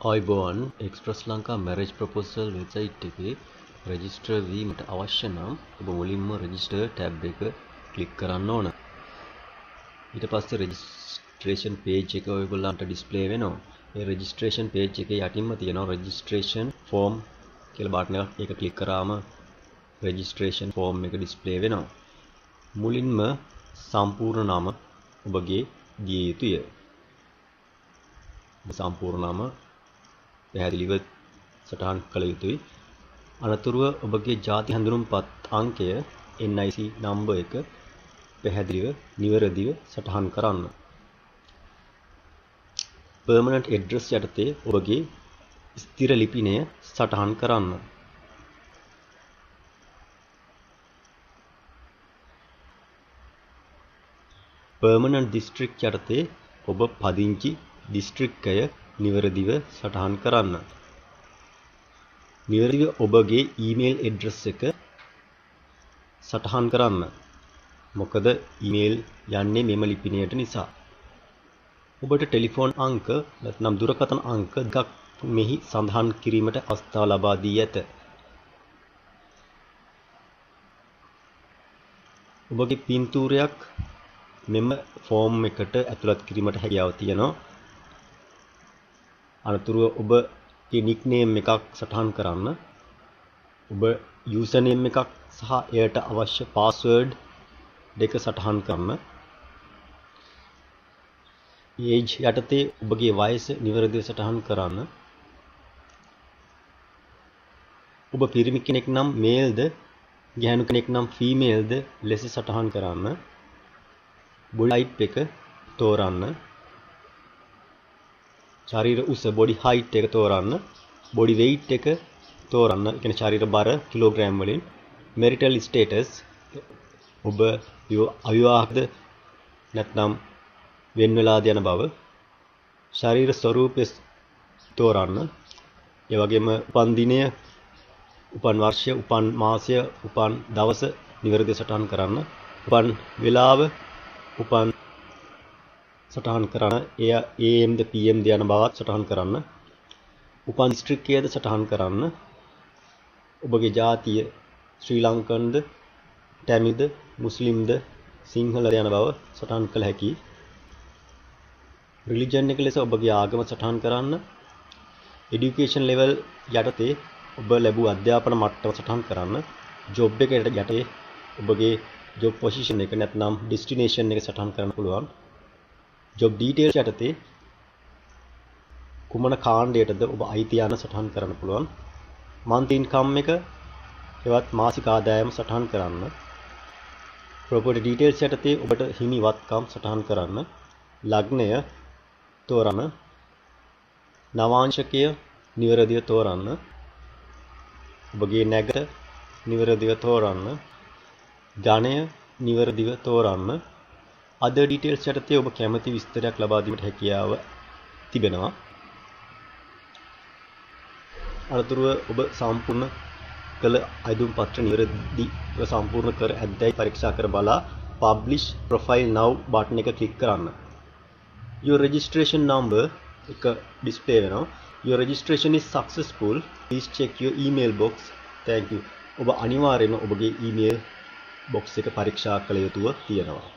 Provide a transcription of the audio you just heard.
ආයිබෝවන් express Lanka marriage proposal website එකේ register වීමට අවශ්‍ය නම් ඔබ මුලින්ම රෙජිස්ටර් ටැබ් එක ක්ලික් කරන්න ඕන. ඊට පස්සේ රෙජිස්ට්‍රේෂන් පේජ් එක ඔයගොල්ලන්ට ඩිස්ප්ලේ වෙනවා. ඒ රෙජිස්ට්‍රේෂන් පේජ් එකේ යටින්ම තියෙනවා රෙජිස්ට්‍රේෂන් ෆෝම් කියලා බටන් එකක්. ඒක ක්ලික් කරාම රෙජිස්ට්‍රේෂන් ෆෝම් එක ඩිස්ප්ලේ වෙනවා. මුලින්ම සම්පූර්ණ නම ඔබගේ දිය යුතුය. සම්පූර්ණ නම පැහැදිලිව සටහන් කළ යුතුයි. අනතුරුව ඔබගේ ජාති හැඳුනුම්පත් අංකය NIC නම්බර් එක පැහැදිලිව නිවැරදිව සටහන් කරන්න. permanent address යටතේ ඔබගේ ස්ථිර ලිපිනය සටහන් කරන්න. permanent district යටතේ ඔබ පදිංචි දිස්ත්‍රික්කය නිවැරදිව සටහන් කරන්න. නිවැරදිව ඔබගේ ඊමේල් ඇඩ්‍රස් එක සටහන් කරන්න. මොකද ඊමේල් යන්නේ මෙම ලිපිනයට නිසා. ඔබට ටෙලිෆෝන් අංක නැත්නම් දුරකථන අංක දෙකක් මෙහි සඳහන් කිරීමට අවස්ථාව ලබා දී ඇත. ඔබගේ පින්තූරයක් මෙම ෆෝම් එකට ඇතුළත් කිරීමට හැකියාව තියෙනවා. අනතුරුව ඔබගේ නික්නේම් එකක් සටහන් කරන්න. ඔබ යූසර් නේම් එකක් සහ එයට අවශ්‍ය පාස්වර්ඩ් දෙක සටහන් කරන්න. ඒජ් යටතේ ඔබගේ වයස නිවැරදිව සටහන් කරන්න. ඔබ පිරිමි කෙනෙක් නම් මේල්ද ගැහැණු කෙනෙක් නම් ෆීමේල්ද ලෙස සටහන් කරන්න. බොඩි ටයිප් එක තෝරන්න. ශරීර උස බොඩි හයිට් එක තෝරන්න. බොඩි වෙයිට් එක තෝරන්න. ඒ කියන්නේ ශරීර බර කිලෝග්‍රෑම් වලින්. මෙරිටල් ස්ටේටස් ඔබ අවිවාහකද නැත්නම් වෙන් වෙලාද යන බව. ශරීර ස්වරූපය තෝරන්න. ඒ වගේම උපන් දිනය, උපන් වර්ෂය, උපන් මාසය, උපන් දවස නිවැරදිව සටහන් කරන්න. උපන් වේලාව, උපන් සටහන් කරන්න. එය AM ද PM ද යන බවත් සටහන් කරන්න. උපන් දිස්ත්‍රික්කයද සටහන් කරන්න. ඔබගේ ජාතිය ශ්‍රී ලංකන්ද, තමිල්ද, මුස්ලිම්ද, සිංහලද යන බව සටහන් කළ හැකියි. රිලිජන් එක ලෙස ඔබගේ ආගම සටහන් කරන්න. এডুকেෂන් ලෙවල් යටතේ ඔබ ලැබූ අධ්‍යාපන මට්ටම සටහන් කරන්න. ජොබ් එක යටතේ ඔබගේ ජොබ් පොසිෂන් එක නැත්නම් ඩෙස්ටිනේෂන් එක සටහන් කරන්න පුළුවන්. ජොබ් ඩීටේල්ස් යටතේ කුමන කාණ්ඩයටද ඔබ අයිති යන සටහන් කරන්න පුළුවන්. මන්ත් ඉන්කම් එක එවත් මාසික ආදායම සටහන් කරන්න. ප්‍රොපර්ටි ඩීටේල්ස් යටතේ ඔබට හිමි වත්කම් සටහන් කරන්න. ලග්නය තෝරන්න. නවාංශකය නිවැරදිව තෝරන්න. ඔබගේ නැගට නිවැරදිව තෝරන්න. ධනය නිවැරදිව තෝරන්න. අද ඩීටේල්ස් යටතේ ඔබ කැමති විස්තරයක් ලබා දීමට හැකියාව තිබෙනවා. අනතුරුව ඔබ සම්පූර්ණ කළ අයදුම් පත්‍ර නිවැරදිව සම්පූර්ණ කර ඇද්දැයි පරීක්ෂා කර බලා publish profile now බටන් එක ක්ලික් කරන්න. your registration number එක ඩිස්ප්ලේ වෙනවා. your registration is successful. please check your email box. thank you. ඔබ අනිවාර්යයෙන්ම ඔබගේ ඊමේල් බොක්ස් එක පරීක්ෂා කළ යුතුව තියෙනවා.